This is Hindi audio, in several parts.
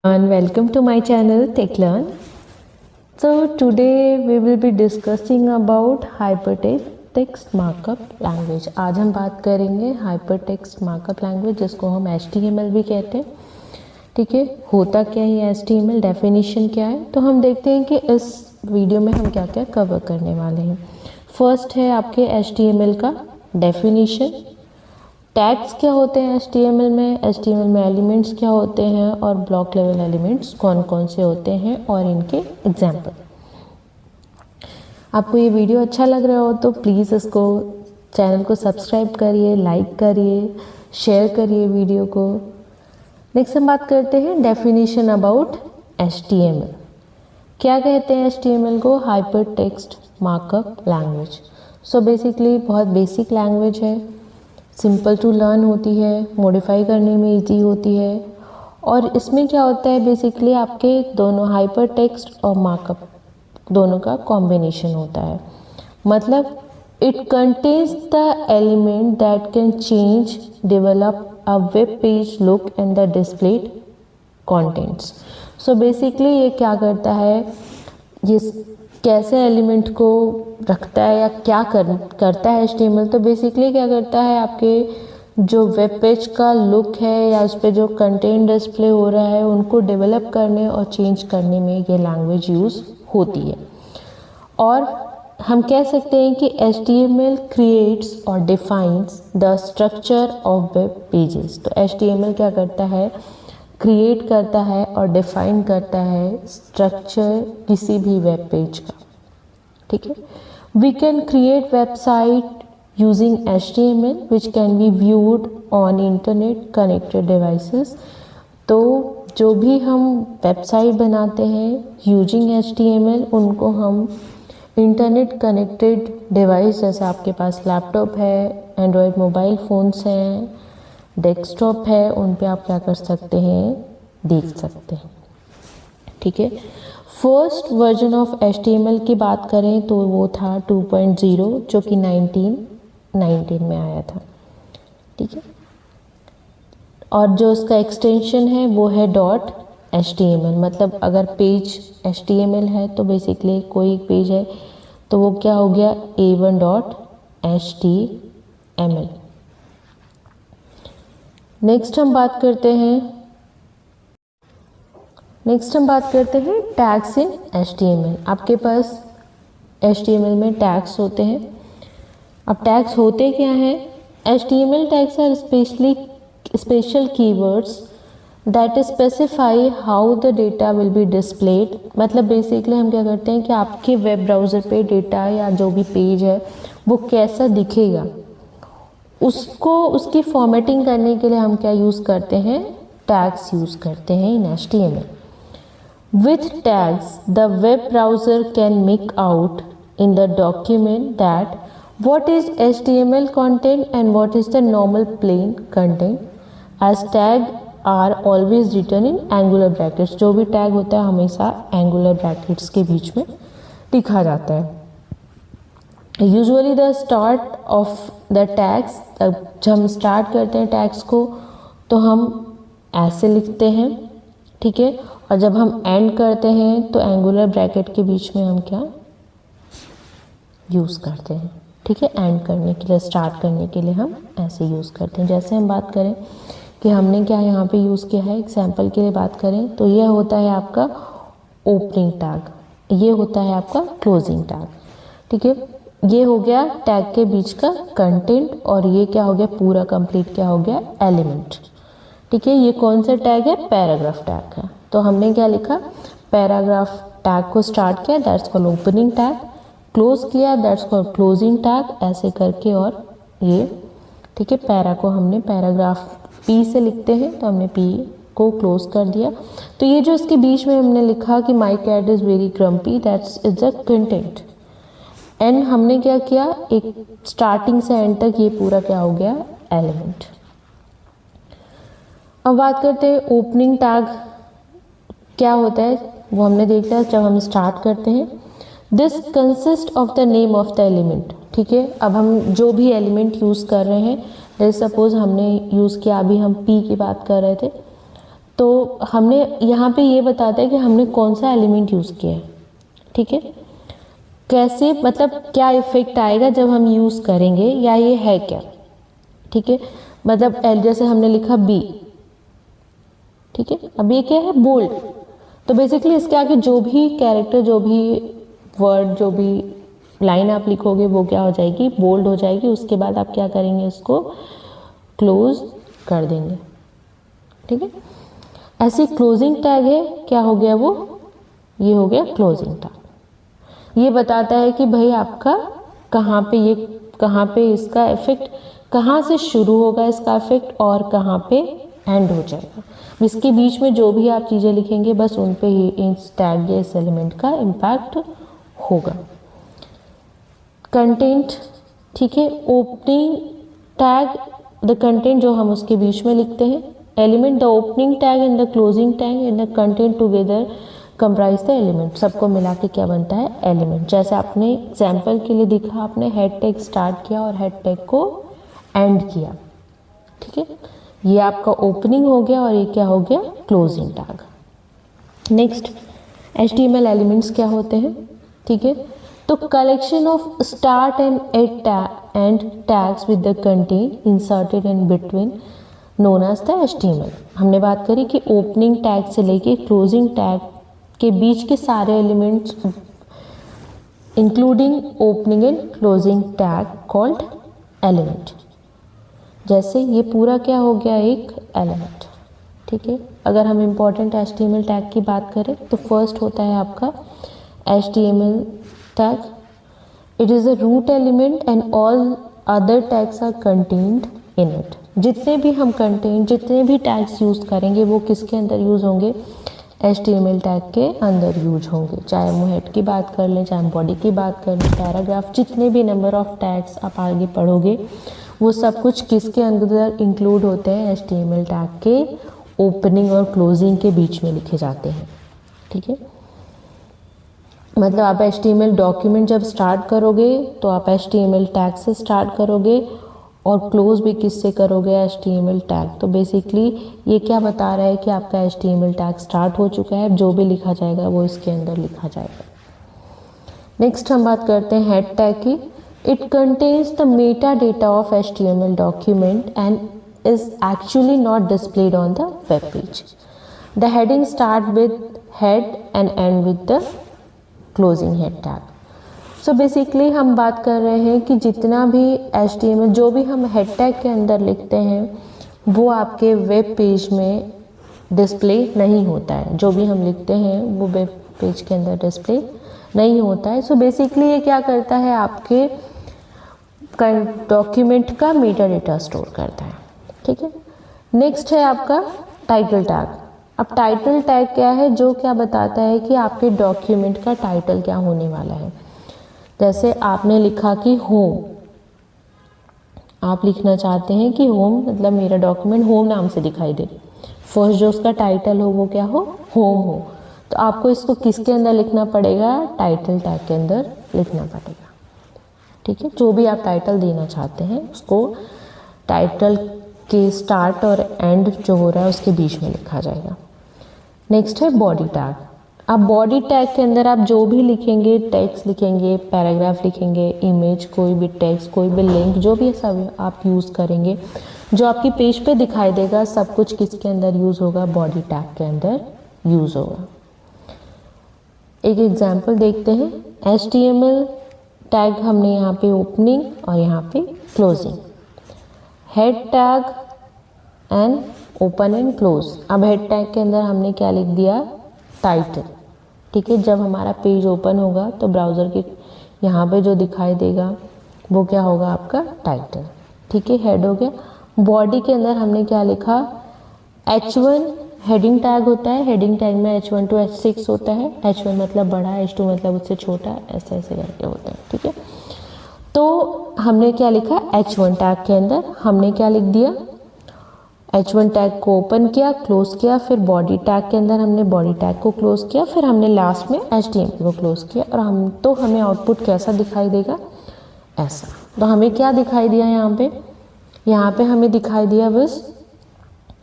And welcome to my channel TechLearn. So today we will be discussing about hypertext markup language. आज हम बात करेंगे hypertext markup language जिसको हम HTML भी कहते हैं. ठीक है, होता क्या है HTML, डेफिनेशन क्या है, तो हम देखते हैं कि इस वीडियो में हम क्या क्या कवर करने वाले हैं. फर्स्ट है आपके HTML का डेफिनेशन, टैग्स क्या होते हैं HTML में एलिमेंट्स क्या होते हैं और ब्लॉक लेवल एलिमेंट्स कौन कौन से होते हैं और इनके एग्जाम्पल. आपको ये वीडियो अच्छा लग रहा हो तो प्लीज़ इसको चैनल को सब्सक्राइब करिए, लाइक करिए, शेयर करिए वीडियो को. नेक्स्ट हम बात करते हैं डेफिनेशन अबाउट HTML. क्या कहते हैं HTML को? Hyper text markup language. So basically बहुत बेसिक लैंग्वेज है, सिंपल टू लर्न होती है, मॉडिफाई करने में इजी होती है. और इसमें क्या होता है बेसिकली आपके दोनों हाइपर टेक्स्ट और मार्कअप दोनों का कॉम्बिनेशन होता है. मतलब it contains the element that can change develop a web page look and the displayed contents. So basically ये क्या करता है, ये कैसे एलिमेंट को रखता है या क्या करता है HTML. तो बेसिकली क्या करता है, आपके जो वेब पेज का लुक है या उस पर जो कंटेंट डिस्प्ले हो रहा है उनको डेवलप करने और चेंज करने में ये लैंग्वेज यूज़ होती है. और हम कह सकते हैं कि HTML क्रिएट्स और defines the structure of web pages. तो HTML क्या करता है, क्रिएट करता है और डिफाइन करता है स्ट्रक्चर किसी भी वेब पेज का. ठीक है, we can create website using HTML which can be viewed on internet connected devices. तो जो भी हम वेबसाइट बनाते हैं यूजिंग HTML उनको हम इंटरनेट कनेक्टेड डिवाइस, जैसे आपके पास लैपटॉप है, एंड्रॉयड मोबाइल फ़ोन्स हैं, डेस्कटॉप है, उन पे आप क्या कर सकते हैं, देख सकते हैं. ठीक है, फर्स्ट वर्जन ऑफ HTML की बात करें तो वो था 2.0 जो कि 1919 में आया था. ठीक है, और जो उसका एक्सटेंशन है वो है .html. मतलब अगर पेज HTML है तो बेसिकली कोई पेज है तो वो क्या हो गया, a1.html. नेक्स्ट हम बात करते हैं टैग्स इन HTML. आपके पास HTML में टैग्स होते हैं. अब टैग्स होते क्या हैं? HTML tags are special keywords that specify how the data will be displayed. मतलब बेसिकली हम क्या करते हैं कि आपके वेब ब्राउज़र पे डेटा या जो भी पेज है वो कैसा दिखेगा, उसको उसकी फॉर्मेटिंग करने के लिए हम क्या यूज़ करते हैं, टैग्स यूज़ करते हैं इन HTML. With tags, the web browser can make out in the document that what is HTML content and what is the normal plain content, as tag are always written in angular brackets. जो भी tag होता है हमेशा angular brackets के बीच में लिखा जाता है. Usually the start of the tags, जब हम start करते हैं tags को तो हम ऐसे लिखते हैं. ठीक है, और जब हम एंड करते हैं तो एंगुलर ब्रैकेट के बीच में हम क्या यूज़ करते हैं. ठीक है, एंड करने के लिए, स्टार्ट करने के लिए हम ऐसे यूज़ करते हैं. जैसे हम बात करें कि हमने क्या यहाँ पे यूज़ किया है, एग्जाम्पल के लिए बात करें तो यह होता है आपका ओपनिंग टैग, ये होता है आपका क्लोजिंग टैग. ठीक है, ये हो गया टैग के बीच का कंटेंट और ये क्या हो गया, पूरा कंप्लीट क्या हो गया, एलिमेंट. ठीक है, ये कौन सा टैग है, पैराग्राफ टैग है. तो हमने क्या लिखा, पैराग्राफ टैग को स्टार्ट किया, that's called opening tag, close किया, दैट्स कॉल्ड क्लोजिंग टैग, ऐसे करके. और ये ठीक है, पैरा को हमने पैराग्राफ P से लिखते हैं तो हमने P को क्लोज कर दिया. तो ये जो इसके बीच में हमने लिखा कि my cat is very grumpy, that's is a content. And हमने क्या किया, एक स्टार्टिंग से एंड तक ये पूरा क्या हो गया, एलिमेंट. अब बात करते हैं ओपनिंग टैग क्या होता है, वो हमने देखा है जब हम स्टार्ट करते हैं. This consist of the name of the element. ठीक है, अब हम जो भी एलिमेंट यूज़ कर रहे हैं, जैसे सपोज हमने यूज़ किया, अभी हम P की बात कर रहे थे तो हमने यहाँ पे ये बताता है कि हमने कौन सा एलिमेंट यूज़ किया है, ठीक है, कैसे, मतलब क्या इफ़ेक्ट आएगा जब हम यूज़ करेंगे, या ये है क्या, ठीक है। मतलब जैसे हमने लिखा बी, ठीक है, अब ये क्या है, बोल्ड, तो बेसिकली इसके आगे जो भी कैरेक्टर, जो भी वर्ड, जो भी लाइन आप लिखोगे वो क्या हो जाएगी, बोल्ड हो जाएगी। उसके बाद आप क्या करेंगे, इसको क्लोज कर देंगे, ठीक है। ऐसे क्लोजिंग टैग है, क्या हो गया वो, ये हो गया क्लोजिंग टैग। ये बताता है कि भाई आपका कहाँ पे इसका इफेक्ट, कहाँ से शुरू होगा इसका इफेक्ट और कहाँ पे एंड हो जाएगा। इसके बीच में जो भी आप चीज़ें लिखेंगे बस उन पे ही इस टैग या इस एलिमेंट का इम्पैक्ट होगा। कंटेंट, ठीक है, ओपनिंग टैग, द कंटेंट जो हम उसके बीच में लिखते हैं, element, the opening tag and the closing tag and the content together comprise the element, सबको मिला के क्या बनता है, एलिमेंट। जैसे आपने एग्जाम्पल के लिए दिखा, आपने हेड टैग स्टार्ट किया और हेड टैग को एंड किया, ठीक है, ये आपका ओपनिंग हो गया और ये क्या हो गया, closing tag. Next, HTML elements क्या होते हैं, ठीक है, तो collection of start and end tags with the content inserted in between known as the HTML। हमने बात करी कि ओपनिंग टैग से लेके क्लोजिंग टैग के बीच के सारे elements including opening and closing tag called element. जैसे ये पूरा क्या हो गया, एक एलिमेंट, ठीक है। अगर हम इम्पॉर्टेंट HTML टैग की बात करें तो फर्स्ट होता है आपका HTML tag, it is a root element and all other tags are contained in it. जितने भी टैग्स यूज़ करेंगे वो किसके अंदर यूज़ होंगे, HTML टैग के अंदर यूज होंगे। चाहे हम हेड की बात कर लें, चाहे हम बॉडी की बात कर लें, पैराग्राफ, जितने भी नंबर ऑफ टैग्स आप आगे पढ़ोगे वो सब कुछ किसके अंदर इंक्लूड होते हैं, HTML टैग के ओपनिंग और क्लोजिंग के बीच में लिखे जाते हैं, ठीक है। मतलब आप HTML डॉक्यूमेंट जब स्टार्ट करोगे तो आप HTML टैग से स्टार्ट करोगे और क्लोज भी किससे करोगे, HTML टैग। तो बेसिकली ये क्या बता रहा है कि आपका HTML टैग स्टार्ट हो चुका है, जो भी लिखा जाएगा वो इसके अंदर लिखा जाएगा। नेक्स्ट हम बात करते हैं हेड टैग की। It contains the Meta data of HTML document and is actually not displayed on the web page. The heading start with head and end with the closing head tag. So basically हम बात कर रहे हैं कि जितना भी HTML, जो भी हम हेड टैग के अंदर लिखते हैं वो आपके वेब पेज में डिस्प्ले नहीं होता है। जो भी हम लिखते हैं वो वेब पेज के अंदर डिस्प्ले नहीं होता है। सो बेसिकली ये क्या करता है, आपके डॉक्यूमेंट का मेटा डेटा स्टोर करता है, ठीक है। नेक्स्ट है आपका टाइटल टैग। अब टाइटल टैग क्या है, जो क्या बताता है कि आपके डॉक्यूमेंट का टाइटल क्या होने वाला है। जैसे आपने लिखा कि होम, आप लिखना चाहते हैं कि होम, मतलब मेरा डॉक्यूमेंट होम नाम से दिखाई दे, फर्स्ट जो उसका टाइटल हो वो क्या हो, होम हो, तो आपको इसको किसके अंदर लिखना पड़ेगा, टाइटल टैग के अंदर लिखना पड़ेगा, ठीक है। जो भी आप टाइटल देना चाहते हैं उसको टाइटल के स्टार्ट और एंड जो हो रहा है उसके बीच में लिखा जाएगा। नेक्स्ट है बॉडी टैग। अब बॉडी टैग के अंदर आप जो भी लिखेंगे, टेक्स्ट लिखेंगे, पैराग्राफ लिखेंगे, इमेज, कोई भी टेक्स्ट, कोई भी लिंक, जो भी सब आप यूज़ करेंगे, जो आपकी पेज पे दिखाई देगा, सब कुछ किसके अंदर यूज़ होगा, बॉडी टैग के अंदर यूज़ होगा। एक एग्जाम्पल देखते हैं। HTML टैग हमने यहाँ पे ओपनिंग और यहाँ पे closing, head tag and open and close. अब हेड टैग के अंदर हमने क्या लिख दिया, टाइटल, ठीक है। जब हमारा पेज ओपन होगा तो ब्राउज़र के यहाँ पे जो दिखाई देगा वो क्या होगा, आपका टाइटल, ठीक है। हेड हो गया। बॉडी के अंदर हमने क्या लिखा, H1 हेडिंग टैग होता है, हेडिंग टैग में H1 to H6 होता है, H1 मतलब बड़ा, H2 मतलब उससे छोटा, ऐसे ऐसे करके होता है, ठीक है। तो हमने क्या लिखा, H1 टैग के अंदर हमने क्या लिख दिया, H1 टैग को ओपन किया, क्लोज किया, फिर बॉडी टैग के अंदर हमने बॉडी टैग को क्लोज किया, फिर हमने लास्ट में HTML को क्लोज किया, और हमें आउटपुट कैसा दिखाई देगा, ऐसा। तो हमें क्या दिखाई दिया यहाँ पे हमें दिखाई दिया बस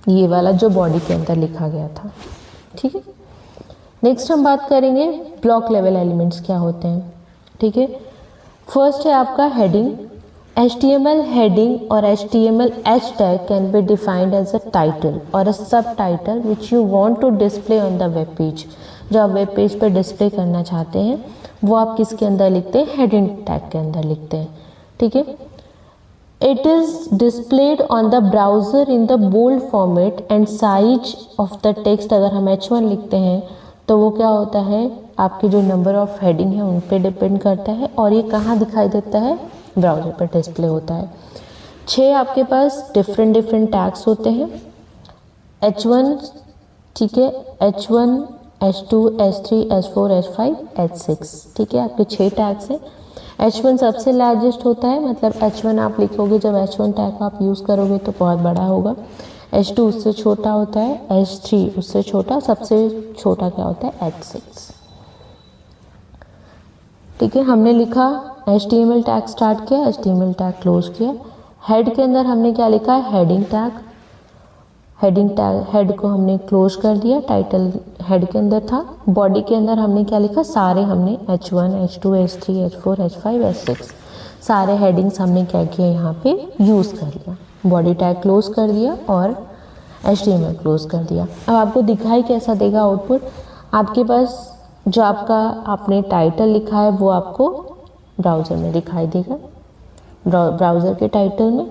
ये वाला जो बॉडी के अंदर लिखा गया था। ठीक है, नेक्स्ट हम बात करेंगे ब्लॉक लेवल एलिमेंट्स क्या होते हैं। ठीक है, फर्स्ट है आपका हेडिंग। HTML हेडिंग और HTML H tag can be defined as a title or a subtitle which you want to display on the web page। जो आप वेब पेज पर डिस्प्ले करना चाहते हैं वो आप किसके अंदर लिखते हैं, हेडिंग टैग के अंदर लिखते हैं। ठीक है, it is displayed on the browser in the bold format and size of the text. अगर हम H1 लिखते हैं तो वो क्या होता है, आपके जो नंबर ऑफ हेडिंग है उन पे डिपेंड करता है, और ये कहाँ दिखाई देता है, ब्राउज़र पर डिस्प्ले होता है। 6 आपके पास डिफरेंट टैग्स होते हैं। H1, ठीक है, H1, H2, H3, H4, H5, H6, ठीक है, आपके 6 टैग्स हैं। H1 सबसे लार्जेस्ट होता है, मतलब H1 आप लिखोगे जब H1 टैग आप यूज़ करोगे तो बहुत बड़ा होगा। H2 उससे छोटा होता है, H3 उससे छोटा, सबसे छोटा क्या होता है, H6। ठीक है, हमने लिखा HTML टैग स्टार्ट किया, HTML टैग क्लोज किया। हेड के अंदर हमने क्या लिखा है, heading tag. Heading tag, head को हमने क्लोज कर दिया, टाइटल हेड के अंदर था। बॉडी के अंदर हमने क्या लिखा, सारे हमने H1, H2, H3, H4, H5, H6 सारे हेडिंग्स हमने क्या किया, यहाँ पे यूज़ कर लिया। बॉडी टैग क्लोज कर दिया और HTML क्लोज कर दिया। अब आपको दिखाई कैसा देगा आउटपुट, आपके पास जो आपका आपने टाइटल लिखा है वो आपको ब्राउज़र में दिखाई देगा, ब्राउज़र के टाइटल में,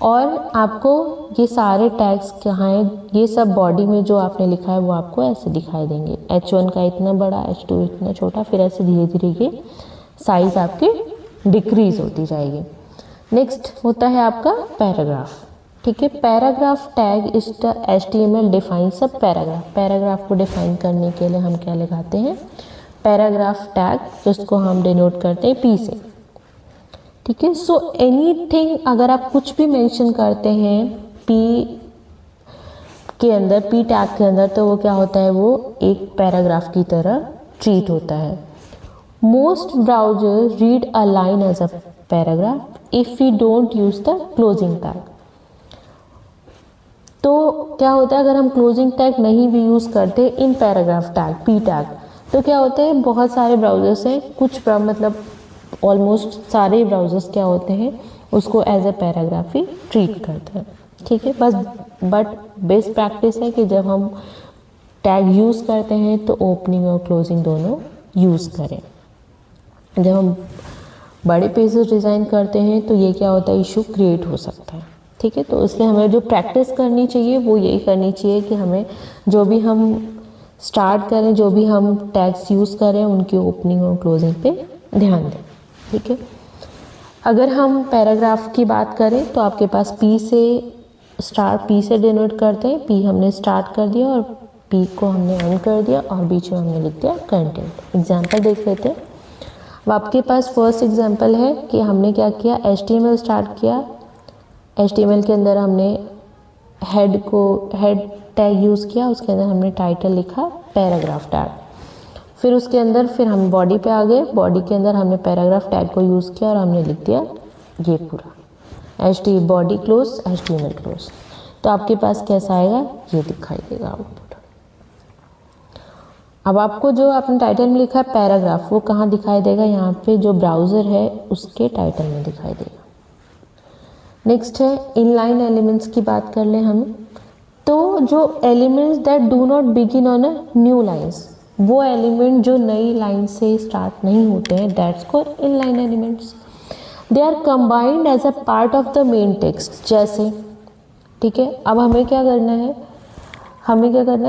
और आपको ये सारे टैग्स कहाँ हैं, ये सब बॉडी में जो आपने लिखा है वो आपको ऐसे दिखाई देंगे। H1 का इतना बड़ा, H2 इतना छोटा, फिर ऐसे धीरे धीरे ये साइज़ आपकी डिक्रीज होती जाएगी। नेक्स्ट होता है आपका पैराग्राफ। ठीक है, paragraph tag is the HTML defines a paragraph. Paragraph को डिफाइन करने के लिए हम क्या लगाते हैं, पैराग्राफ टैग, जिसको हम डिनोट करते हैं P से। ठीक है, सो एनीथिंग, अगर आप कुछ भी मेंशन करते हैं P के अंदर, P टैग के अंदर, तो वो क्या होता है, वो एक पैराग्राफ की तरह ट्रीट होता है। Most browser read a line as a paragraph if we don't use the closing tag. तो क्या होता है, अगर हम क्लोजिंग टैग नहीं भी यूज़ करते in paragraph tag, P tag, तो क्या होता है, बहुत सारे ब्राउजर्स हैं, कुछ मतलब ऑलमोस्ट सारे ब्राउजर्स क्या होते हैं, उसको एज अ पैराग्राफ ही ट्रीट करते हैं। ठीक है, बस बट बेस्ट प्रैक्टिस है कि जब हम टैग यूज़ करते हैं तो ओपनिंग और क्लोजिंग दोनों यूज़ करें। जब हम बड़े पेजेस डिज़ाइन करते हैं तो ये क्या होता है, इशू क्रिएट हो सकता है। ठीक है, तो इसलिए हमें जो प्रैक्टिस करनी चाहिए वो यही करनी चाहिए कि हमें जो भी हम स्टार्ट करें, जो भी हम टैग्स यूज़ करें, उनकी ओपनिंग और क्लोजिंग पे ध्यान दें। ठीक है, अगर हम पैराग्राफ की बात करें तो आपके पास P से स्टार्ट, P से डिनोट करते हैं, P हमने स्टार्ट कर दिया और P को हमने एंड कर दिया और बीच में हमने लिख दिया कंटेंट। एग्जाम्पल देख लेते हैं। अब आपके पास फर्स्ट एग्जाम्पल है कि हमने क्या किया, HTML स्टार्ट किया, HTML के अंदर हमने हेड टैग यूज़ किया, उसके अंदर हमने टाइटल लिखा पैराग्राफ टैग। फिर उसके अंदर फिर हम बॉडी पे आ गए, बॉडी के अंदर हमने पैराग्राफ टैग को यूज़ किया और हमने लिख दिया ये पूरा बॉडी क्लोज, HTML क्लोज। तो आपके पास कैसा आएगा, ये दिखाई देगा आउटपुट। अब आपको जो आपने टाइटल में लिखा है पैराग्राफ, वो कहाँ दिखाई देगा, यहाँ पे जो ब्राउज़र है उसके टाइटल में दिखाई देगा। नेक्स्ट है इनलाइन एलिमेंट्स की बात कर लें हम, तो जो elements that do not begin on a new lines, वो एलिमेंट जो नई लाइन से स्टार्ट नहीं होते हैं, that's called inline elements. They are combined as a part of the main text. जैसे, ठीक है, अब हमें क्या करना है,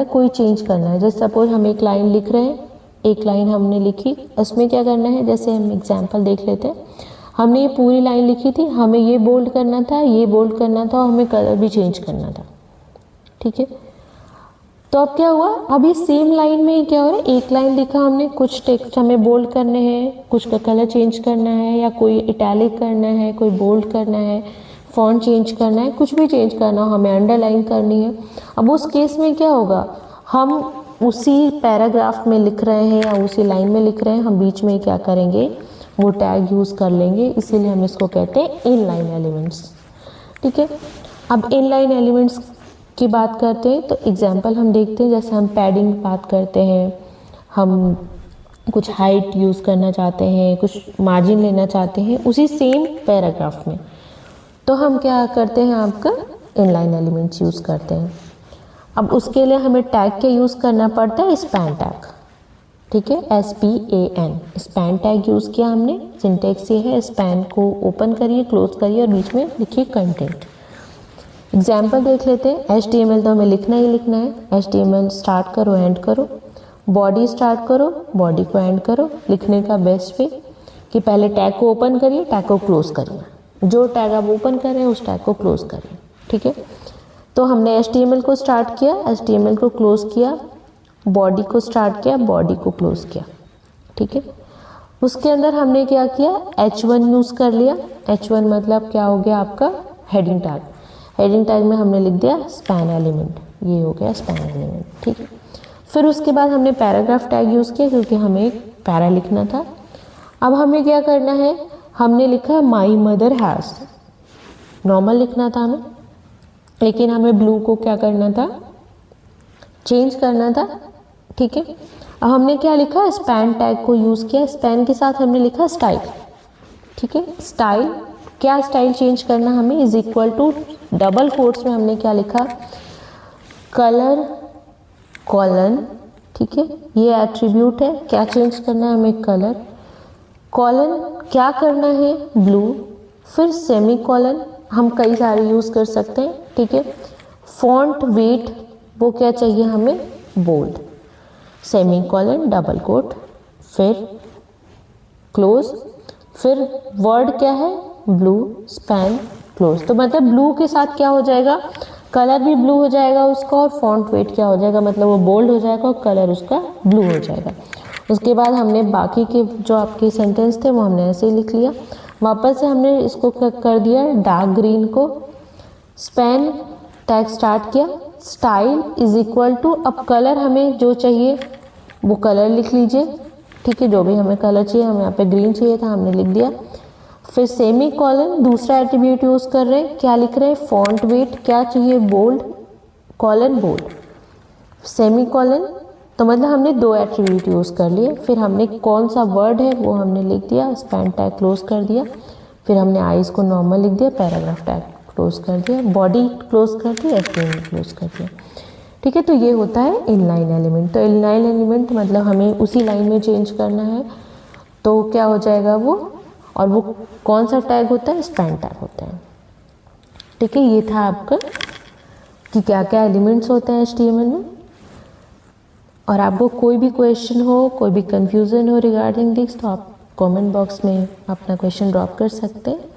कोई चेंज करना है। जैसे सपोज हम एक लाइन लिख रहे हैं, एक लाइन हमने लिखी, इसमें क्या करना है, जैसे हम एग्जाम्पल देख लेते हैं। हमने ये पूरी लाइन लिखी थी, हमें ये बोल्ड करना था, ये बोल्ड करना था, और हमें कलर भी चेंज करना था। ठीक है, तो अब क्या हुआ, अभी सेम लाइन में क्या हो रहा है, एक लाइन लिखा हमने, कुछ टेक्स्ट हमें बोल्ड करने हैं, कुछ का कलर चेंज करना है, या कोई इटैलिक करना है, कोई बोल्ड करना है, फॉन्ट चेंज करना है, कुछ भी चेंज करना हो, हमें अंडरलाइन करनी है। अब उस केस में क्या होगा, हम उसी पैराग्राफ में लिख रहे हैं या उसी लाइन में लिख रहे हैं, हम बीच में क्या करेंगे, वो टैग यूज़ कर लेंगे, इसीलिए हम इसको कहते हैं इनलाइन एलिमेंट्स। ठीक है, अब इनलाइन एलिमेंट्स की बात करते हैं तो एग्जाम्पल हम देखते हैं, जैसे हम पैडिंग बात करते हैं, हम कुछ हाइट यूज़ करना चाहते हैं, कुछ मार्जिन लेना चाहते हैं उसी सेम पैराग्राफ में, तो हम क्या करते हैं, आपका इनलाइन एलिमेंट्स यूज़ करते हैं। अब उसके लिए हमें टैग के यूज़ करना पड़ता है स्पैन टैग, ठीक है, SPAN स्पैन टैग यूज़ किया हमने। सिंटेक्स ये है, स्पैन को ओपन करिए, क्लोज करिए और बीच में लिखिए कंटेंट। एग्जाम्पल देख लेते हैं। HTML तो हमें लिखना ही लिखना है, HTML स्टार्ट करो एंड करो, बॉडी स्टार्ट करो, बॉडी को एंड करो। लिखने का बेस्ट वे कि पहले टैग को ओपन करिए, टैग को क्लोज करिए, जो टैग आप ओपन कर रहे हैं उस टैग को क्लोज करिए, ठीक है। तो हमने HTML को स्टार्ट किया, HTML को क्लोज किया, बॉडी को स्टार्ट किया, बॉडी को क्लोज किया, ठीक है। उसके अंदर हमने क्या किया, H1 यूज़ कर लिया। H1 मतलब क्या हो गया आपका, हेडिंग टैग। हेडिंग टैग में हमने लिख दिया स्पैन एलिमेंट, ये हो गया स्पैन एलिमेंट, ठीक है। फिर उसके बाद हमने पैराग्राफ टैग यूज़ किया क्योंकि हमें एक पैरा लिखना था। अब हमें क्या करना है, हमने लिखा माई मदर हैज़, नॉर्मल लिखना था हमें, लेकिन हमें ब्लू को क्या करना था, चेंज करना था, ठीक है। अब हमने क्या लिखा, स्पैन टैग को यूज़ किया, स्पैन के साथ हमने लिखा स्टाइल, ठीक है। स्टाइल, क्या स्टाइल चेंज करना हमें, is equal to double quotes में हमने क्या लिखा, कलर कॉलन, ठीक है, ये एट्रीब्यूट है, क्या चेंज करना है हमें, कलर कॉलन, क्या करना है, ब्लू, फिर सेमी कॉलन, हम कई सारे यूज़ कर सकते हैं, ठीक है। फॉन्ट वेट, वो क्या चाहिए हमें, bold, semicolon, double quote, फिर क्लोज, फिर वर्ड क्या है, ब्लू, स्पैन, क्लोज। तो मतलब ब्लू के साथ क्या हो जाएगा, कलर भी ब्लू हो जाएगा उसका, और फॉन्ट वेट क्या हो जाएगा, मतलब वो बोल्ड हो जाएगा और कलर उसका ब्लू हो जाएगा। उसके बाद हमने बाकी के जो आपके सेंटेंस थे वो हमने ऐसे ही लिख लिया। वापस से हमने इसको कर दिया डार्क ग्रीन को, स्पैन टैग स्टार्ट किया, स्टाइल इज इक्वल टू, अब कलर हमें जो चाहिए वो कलर लिख लीजिए, ठीक है, जो भी हमें कलर चाहिए, हमें यहाँ पे ग्रीन चाहिए था, हमने लिख दिया। फिर सेमी कॉलन, दूसरा एट्रीब्यूट यूज़ कर रहे हैं, क्या लिख रहे हैं, फॉन्ट वेट, क्या चाहिए, bold, colon bold, semicolon, तो मतलब हमने दो एट्रीब्यूट यूज़ कर लिए। फिर हमने कौन सा वर्ड है वो हमने लिख दिया, स्पैन टैग क्लोज कर दिया, फिर हमने आइज़ को नॉर्मल लिख दिया, पैराग्राफ टैग क्लोज कर दिया, बॉडी क्लोज कर दिया, HTML क्लोज कर दिया, ठीक है। तो ये होता है इनलाइन एलिमेंट। तो इनलाइन एलिमेंट मतलब हमें उसी लाइन में चेंज करना है, तो क्या हो जाएगा वो, और वो कौन सा टैग होता है, स्पैन टैग होता है, ठीक है। ये था आपका कि क्या क्या एलिमेंट्स होते हैं HTML में। और आपको कोई भी क्वेश्चन हो, कोई भी कंफ्यूजन हो रिगार्डिंग दिस, तो आप कमेंट बॉक्स में अपना क्वेश्चन ड्रॉप कर सकते हैं।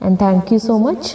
And thank you so much.